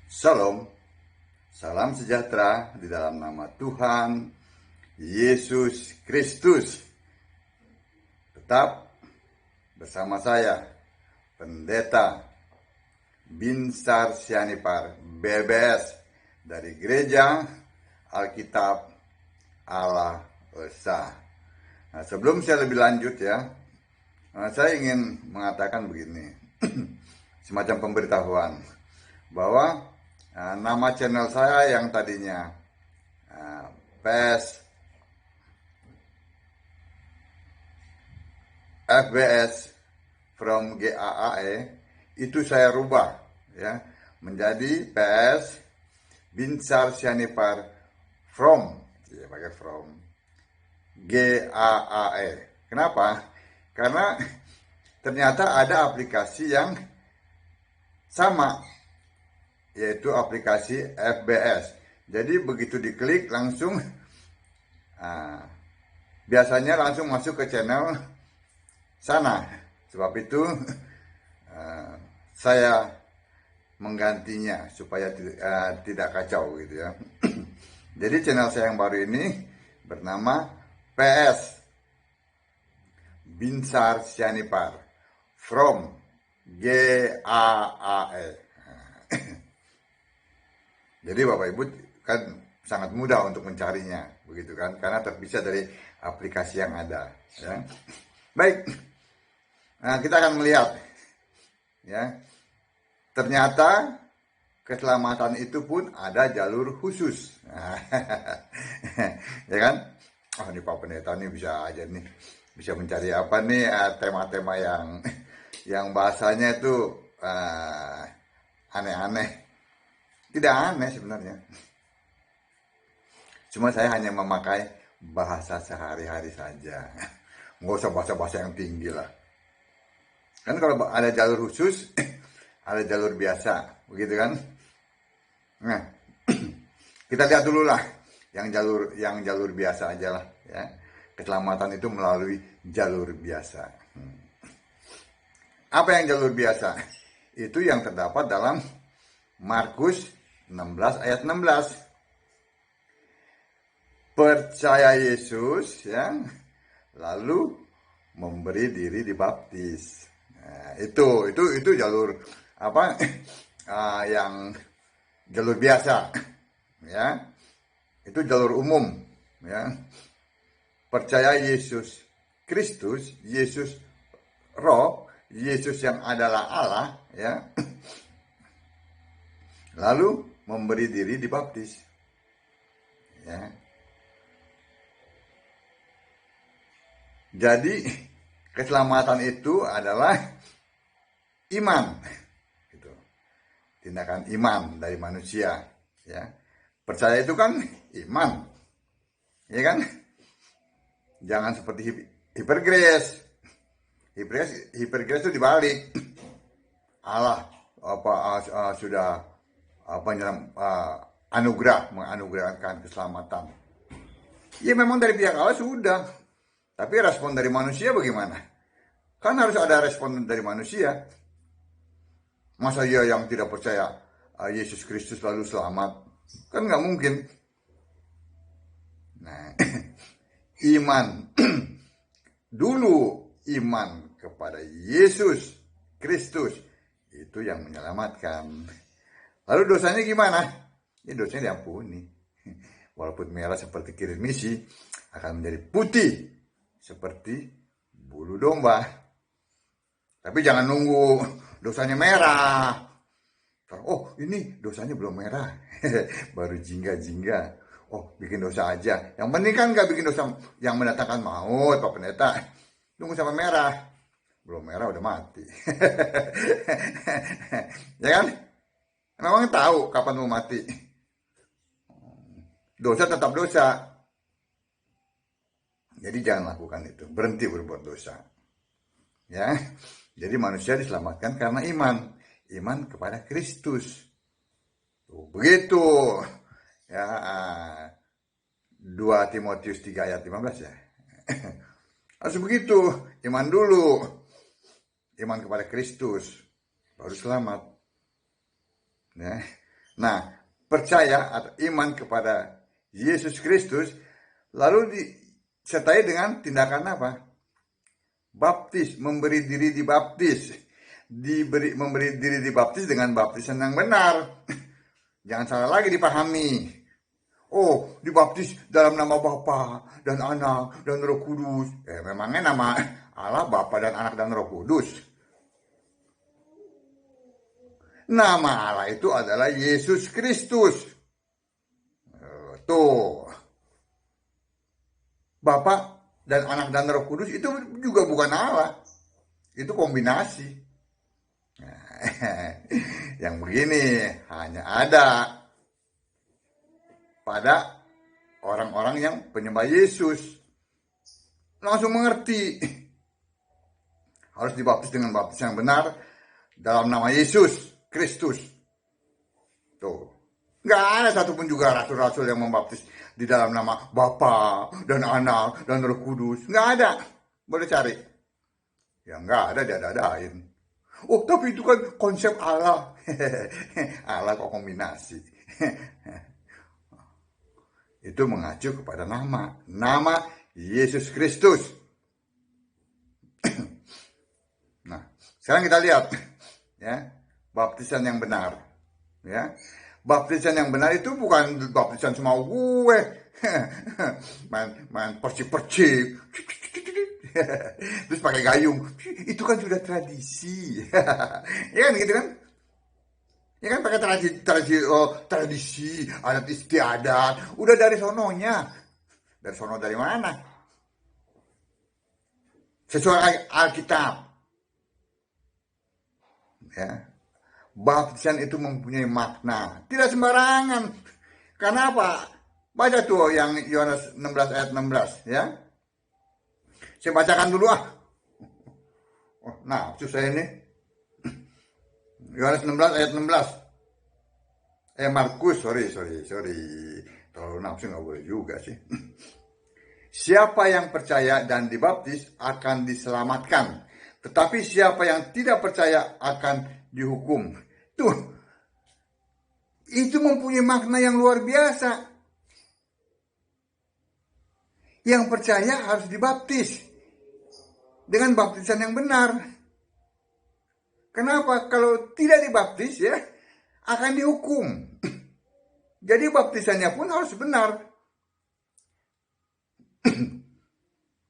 Shalom, salam sejahtera di dalam nama Tuhan Yesus Kristus. Tetap bersama saya, Pendeta Binsar Sianipar, BBS, dari Gereja Alkitab Allah Esa. Nah, sebelum saya lebih lanjut saya ingin mengatakan begini, semacam pemberitahuan, bahwa nama channel saya yang tadinya PS FBS from GAAE itu saya rubah menjadi PS Binsar Sianipar from GAAE. Kenapa? Karena ternyata ada aplikasi yang sama, yaitu aplikasi FBS. Jadi begitu diklik langsung biasanya langsung masuk ke channel sana. Sebab itu saya menggantinya supaya tidak kacau gitu ya. Jadi channel saya yang baru ini bernama PS Binsar Sianipar from GAAE. Jadi Bapak Ibu kan sangat mudah untuk mencarinya, begitu kan? Karena terpisah dari aplikasi yang ada. Ya. Baik, nah kita akan melihat, ternyata keselamatan itu pun ada jalur khusus. Ya kan? Oh ini Pak Pendeta nih bisa aja nih, bisa mencari apa nih tema-tema yang bahasanya itu aneh-aneh. Tidak aneh sebenarnya. Cuma saya hanya memakai bahasa sehari-hari saja. Nggak usah bahasa-bahasa yang tinggi lah. Kan kalau ada jalur khusus, ada jalur biasa, begitu kan? Nah, kita lihat dulu lah yang jalur biasa aja lah. Ya. Keselamatan itu melalui jalur biasa. Apa yang jalur biasa? Itu yang terdapat dalam Markus 16 ayat 16. Percaya Yesus lalu memberi diri dibaptis. Nah, itu jalur yang jalur biasa ya. Itu jalur umum ya. Percaya Yesus Kristus, Yesus Roh, Yesus yang adalah Allah ya. Lalu memberi diri dibaptis. Ya. Jadi keselamatan itu adalah iman. Gitu. Tindakan iman dari manusia. Ya. Percaya itu kan iman. Ya kan? Jangan seperti hipergrace. Hipergrace itu dibalik. Allah sudah menganugerahkan keselamatan. Ya memang dari pihak Allah sudah. Tapi respon dari manusia bagaimana? Kan harus ada respon dari manusia. Masa dia yang tidak percaya Yesus Kristus lalu selamat? Kan nggak mungkin. Nah, iman. Dulu iman kepada Yesus Kristus itu yang menyelamatkan. Lalu dosanya gimana? Ya dosanya diampuni. Walaupun merah seperti kirmisi, akan menjadi putih seperti bulu domba. Tapi jangan nunggu dosanya merah. Oh ini dosanya belum merah. Baru jingga-jingga. Oh bikin dosa aja. Yang penting kan gak bikin dosa yang mendatangkan maut, Pak Pendeta. Tunggu sampai merah. Belum merah udah mati. Ya kan? Memang tahu kapan mau mati. Dosa tetap dosa. Jadi jangan lakukan itu. Berhenti berbuat dosa. Ya. Jadi manusia diselamatkan karena iman. Iman kepada Kristus. Begitu. Ya. 2 Timotius 3 ayat 15 ya. Harus begitu. Iman dulu. Iman kepada Kristus. Baru selamat. Ya. Nah, percaya atau iman kepada Yesus Kristus lalu disertai dengan tindakan apa? Baptis, memberi diri dibaptis. Memberi diri dibaptis dengan baptisan yang benar. Jangan salah lagi dipahami. Oh, dibaptis dalam nama Bapa dan Anak dan Roh Kudus. Memangnya nama Allah Bapa dan Anak dan Roh Kudus? Nama Allah itu adalah Yesus Kristus. Tuh. Bapa dan Anak dan Roh Kudus itu juga bukan Allah. Itu kombinasi. Yang begini hanya ada pada orang-orang yang penyembah Yesus. Langsung mengerti. Harus dibaptis dengan baptis yang benar dalam nama Yesus Kristus. Tuh. Nggak ada satupun juga rasul-rasul yang membaptis di dalam nama Bapa dan Anak dan Roh Kudus. Nggak ada. Boleh cari. Ya nggak ada, diada-adain. Oh, tapi itu kan konsep Allah. Allah kok kombinasi. Itu mengacu kepada nama Yesus Kristus. Nah, sekarang kita lihat ya, baptisan yang benar. Ya. Baptisan yang benar itu bukan baptisan semau gue. main percik-percik. Terus pakai gayung. Itu kan sudah tradisi. Ya kan gitu kan? Ya kan pakai tradisi, adat istiadat. Udah dari sononya. Dari sono dari mana? Sesuai Alkitab. Ya. Baptisan itu mempunyai makna. Tidak sembarangan. Karena apa? Baca tuh yang Yohanes 16 ayat 16 ya. Saya bacakan dulu ah. Nah, susah ini. Yohanes 16 ayat 16. Markus, sorry. Terlalu nafsu nggak boleh juga sih. Siapa yang percaya dan dibaptis akan diselamatkan. Tetapi siapa yang tidak percaya akan dihukum. Tuh. Itu mempunyai makna yang luar biasa. Yang percaya harus dibaptis. Dengan baptisan yang benar. Kenapa? Kalau tidak dibaptis ya akan dihukum. Jadi baptisannya pun harus benar.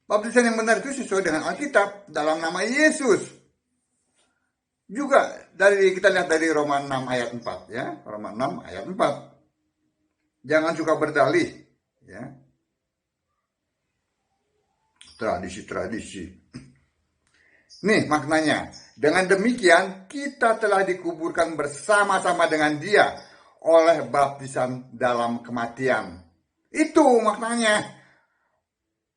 Baptisan yang benar itu sesuai dengan Alkitab dalam nama Yesus. Juga kita lihat dari Roma 6 ayat 4 ya. Roma 6 ayat 4. Jangan suka berdalih ya. Tradisi. Nih maknanya. Dengan demikian kita telah dikuburkan bersama-sama dengan Dia oleh baptisan dalam kematian. Itu maknanya.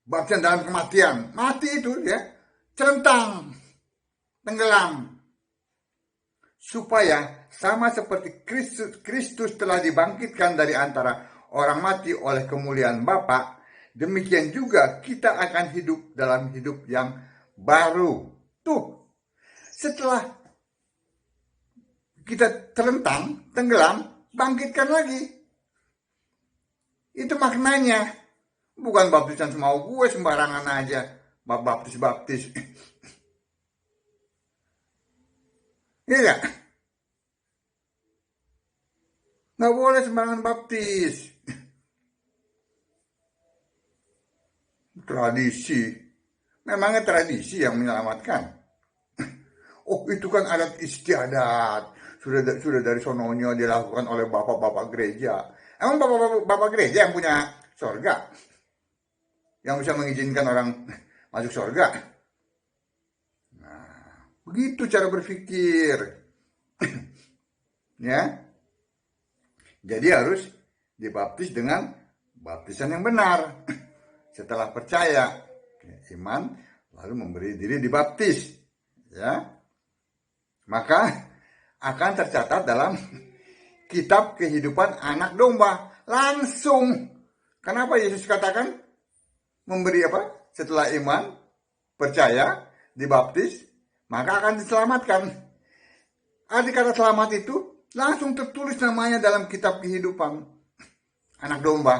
Baptisan dalam kematian. Mati itu ya. Celentang. Tenggelam. Supaya sama seperti Kristus telah dibangkitkan dari antara orang mati oleh kemuliaan Bapa, demikian juga kita akan hidup dalam hidup yang baru. Tuh, setelah kita terlentang, tenggelam, bangkitkan lagi. Itu maknanya. Bukan baptisan semau gue sembarangan aja. Baptis. Iya gak? Nggak boleh sembarangan baptis. Tradisi. Memangnya tradisi yang menyelamatkan. Oh itu kan adat istiadat. Sudah dari sononya dilakukan oleh bapak-bapak gereja. Emang bapak-bapak gereja yang punya sorga? Yang bisa mengizinkan orang masuk sorga? Begitu cara berpikir. Ya. Jadi harus dibaptis dengan baptisan yang benar. Setelah percaya, iman, lalu memberi diri dibaptis. Ya. Maka akan tercatat dalam kitab kehidupan anak domba. Langsung. Kenapa Yesus katakan memberi apa? Setelah iman, percaya, dibaptis, maka akan diselamatkan. Arti kata selamat itu langsung tertulis namanya dalam kitab kehidupan anak domba.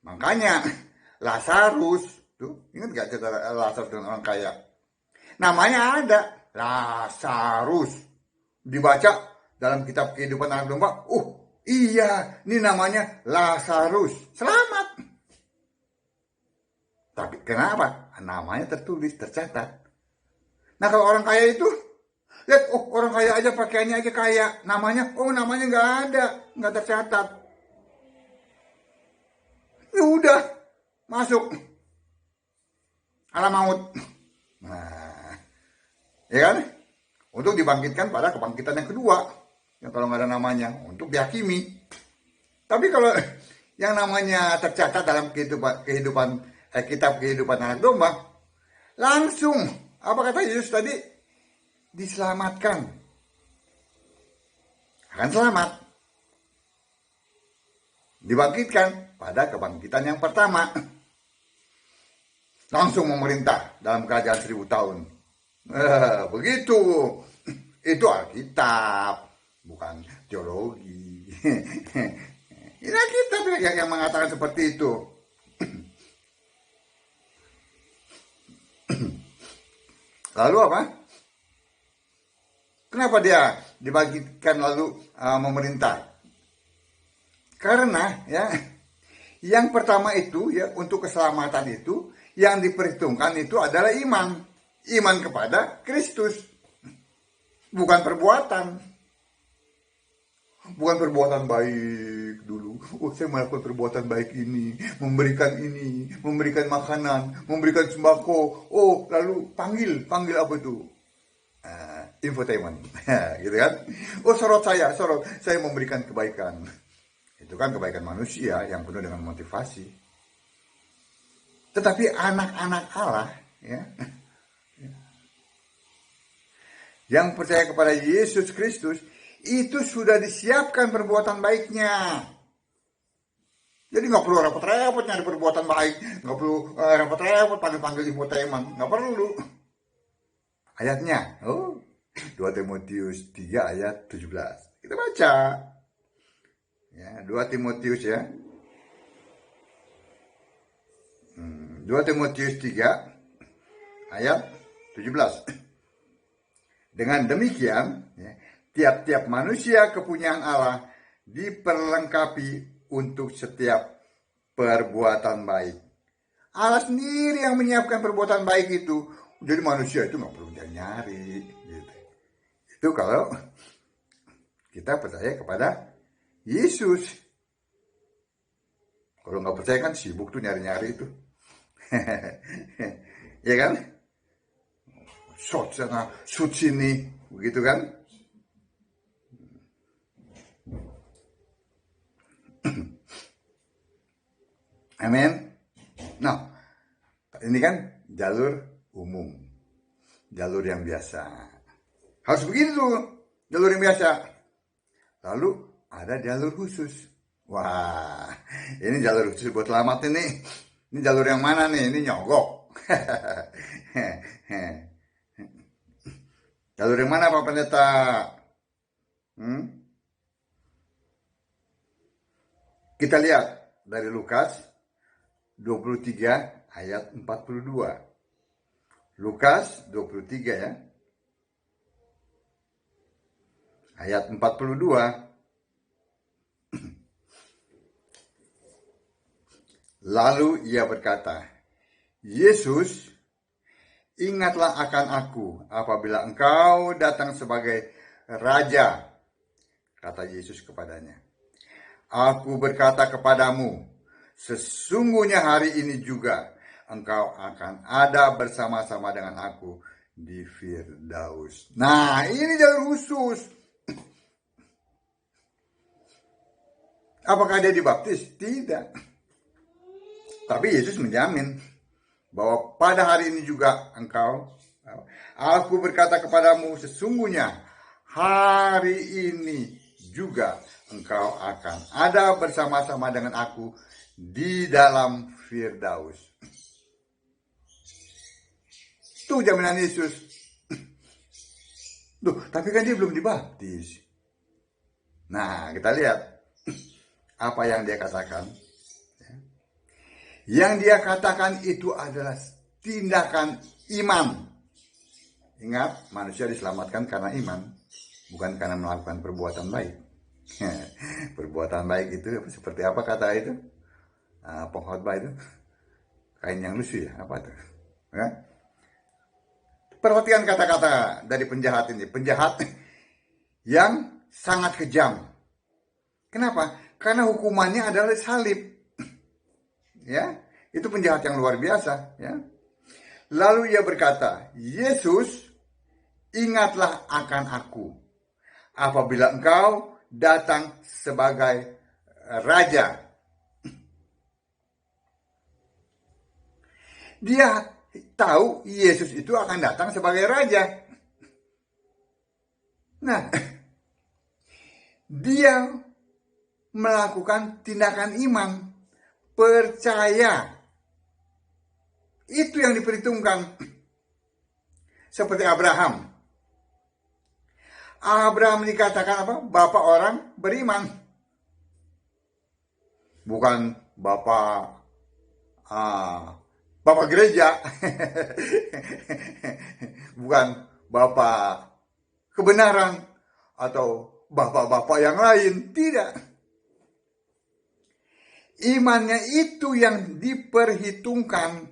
Makanya Lazarus, tuh ingat gak cerita Lazarus dengan orang kaya? Namanya ada, Lazarus. Dibaca dalam kitab kehidupan anak domba, iya, ini namanya Lazarus. Selamat. Tapi kenapa? Namanya tertulis, tercatat. Nah kalau orang kaya itu, lihat, orang kaya aja pakaiannya aja kaya. Namanya nggak ada, nggak tercatat. Ya udah, masuk alam maut. Nah, ya kan? Untuk dibangkitkan pada kebangkitan yang kedua. Yang kalau nggak ada namanya, untuk dihakimi. Tapi kalau yang namanya tercatat dalam kitab kehidupan anak domba, langsung, apa kata Yesus tadi? Diselamatkan. Akan selamat. Dibangkitkan pada kebangkitan yang pertama. Langsung memerintah dalam kerajaan 1000 tahun. Begitu. Itu Alkitab, bukan teologi. Ini Alkitab yang mengatakan seperti itu. Lalu apa? Kenapa dia dibangkitkan lalu memerintah? Karena ya, yang pertama itu ya, untuk keselamatan itu yang diperhitungkan itu adalah iman. Iman kepada Kristus. Bukan perbuatan. Bukan perbuatan baik dulu. Saya melakukan perbuatan baik ini, memberikan makanan, memberikan sembako. Lalu panggil apa itu? Infotainment, gitu kan? Sorot saya memberikan kebaikan. Itu kan kebaikan manusia yang penuh dengan motivasi. Tetapi anak-anak Allah, ya, yang percaya kepada Yesus Kristus, itu sudah disiapkan perbuatan baiknya. Jadi nggak perlu repot-repot nyari perbuatan baik, nggak perlu repot-repot panggil-panggil infotainment, nggak perlu. Ayatnya, 2 Timotius 3 ayat 17. Kita baca. Ya, 2 Timotius ya. 2 Timotius 3 ayat 17. Dengan demikian, ya, tiap-tiap manusia kepunyaan Allah diperlengkapi untuk setiap perbuatan baik. Allah sendiri yang menyiapkan perbuatan baik itu. Jadi manusia itu nggak perlu nyari. Gitu. Itu kalau kita percaya kepada Yesus. Kalau nggak percaya kan sibuk tuh nyari-nyari itu. Ya kan? Shot sana, shoot sini, begitu kan? Amin. Nah, ini kan jalur umum, jalur yang biasa. Harus begitu, jalur yang biasa. Lalu ada jalur khusus. Wah, ini jalur khusus buat selamat ini. Ini jalur yang mana nih? Ini nyogok. Jalur yang mana Pak Pendeta? Kita lihat dari Lukas 23 ayat 42. Lukas 23 ya. Ayat 42. Lalu ia berkata, Yesus, ingatlah akan aku apabila engkau datang sebagai raja. Kata Yesus kepadanya, aku berkata kepadamu, sesungguhnya hari ini juga engkau akan ada bersama-sama dengan aku di Firdaus. Nah, ini jalur khusus. Apakah dia dibaptis? Tidak. Tapi Yesus menjamin bahwa pada hari ini juga aku berkata kepadamu, sesungguhnya hari ini juga engkau akan ada bersama-sama dengan aku di dalam Firdaus. Itu jaminan Yesus. Duh, tapi kan dia belum dibaptis. Nah, kita lihat apa yang dia katakan. Yang dia katakan itu adalah tindakan iman. Ingat, manusia diselamatkan karena iman, bukan karena melakukan perbuatan baik. Perbuatan baik itu seperti apa kata itu? Pengkhotbah itu, kain yang lusuh ya, apa tuh? Ya? Perhatikan kata-kata dari penjahat ini, penjahat yang sangat kejam. Kenapa? Karena hukumannya adalah salib. Ya, itu penjahat yang luar biasa. Ya. Lalu ia berkata, Yesus, ingatlah akan aku apabila engkau datang sebagai raja. Dia tahu Yesus itu akan datang sebagai raja. Nah, dia melakukan tindakan iman, percaya. Itu yang diperhitungkan. Seperti Abraham. Abraham dikatakan apa? Bapak orang beriman. Bukan bapak gereja. Bukan bapak kebenaran atau bapak-bapak yang lain. Tidak. Imannya itu yang diperhitungkan.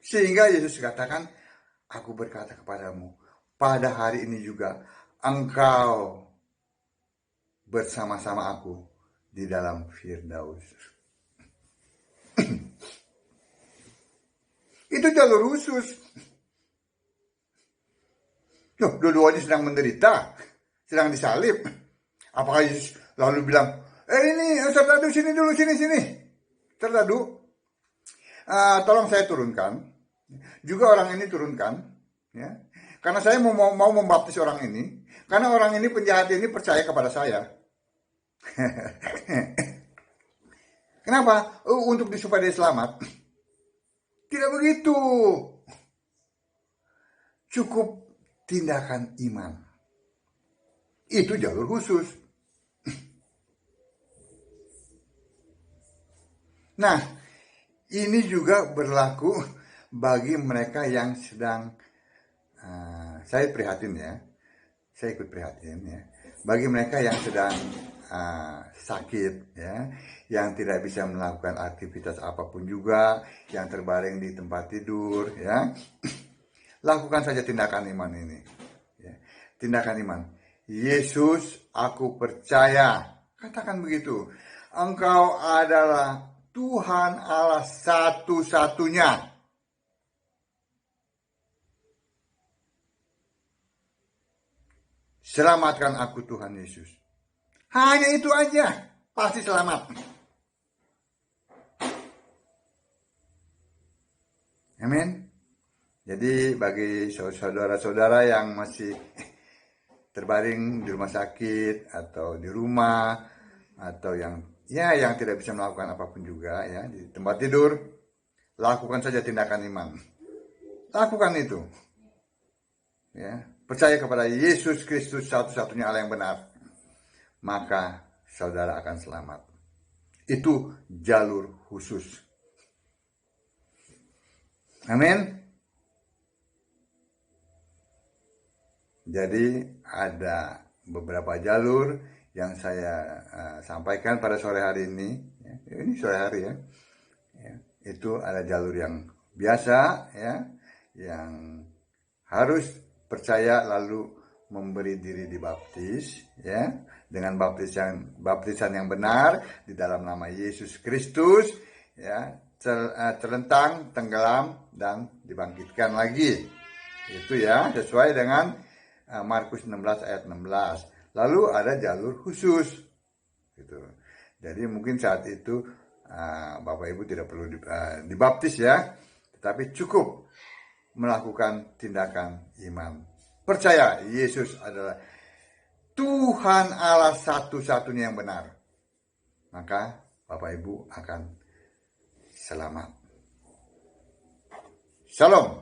Sehingga Yesus katakan, aku berkata kepadamu, pada hari ini juga engkau bersama-sama aku di dalam Firdaus. Itu jalur khusus. Loh, dua-duanya sedang menderita, sedang disalib. Apakah Yesus lalu bilang, ini tertadu sini dulu, sini. Tertadu, tolong saya turunkan. Juga orang ini turunkan, ya, karena saya mau membaptis orang ini, karena orang ini penjahat ini percaya kepada saya. Kenapa? Untuk supaya dia selamat. Tidak begitu. Cukup tindakan iman. Itu jalur khusus. Nah, ini juga berlaku bagi mereka yang sedang, saya prihatin ya, saya ikut prihatin ya, bagi mereka yang sedang sakit ya, yang tidak bisa melakukan aktivitas apapun juga, yang terbaring di tempat tidur ya, lakukan saja tindakan iman ini ya. Tindakan iman, Yesus aku percaya, katakan begitu, engkau adalah Tuhan Allah satu-satunya. Selamatkan aku Tuhan Yesus. Hanya itu aja, pasti selamat. Amin. Jadi bagi saudara-saudara yang masih terbaring di rumah sakit atau di rumah atau yang tidak bisa melakukan apapun juga ya di tempat tidur, lakukan saja tindakan iman. Lakukan itu. Ya, percaya kepada Yesus Kristus satu-satunya Allah yang benar, maka saudara akan selamat. Itu jalur khusus. Amin. Jadi ada beberapa jalur yang saya sampaikan pada sore hari ini. Ini sore hari ya. Itu ada jalur yang biasa ya, yang harus percaya lalu memberi diri dibaptis ya, dengan baptisan yang benar di dalam nama Yesus Kristus ya, terlentang, tenggelam dan dibangkitkan lagi. Itu ya, sesuai dengan Markus 16 ayat 16. Lalu ada jalur khusus gitu. Jadi mungkin saat itu Bapak Ibu tidak perlu dibaptis ya, tetapi cukup melakukan tindakan iman. Percaya Yesus adalah Tuhan Allah satu-satunya yang benar. Maka Bapak Ibu akan selamat. Shalom.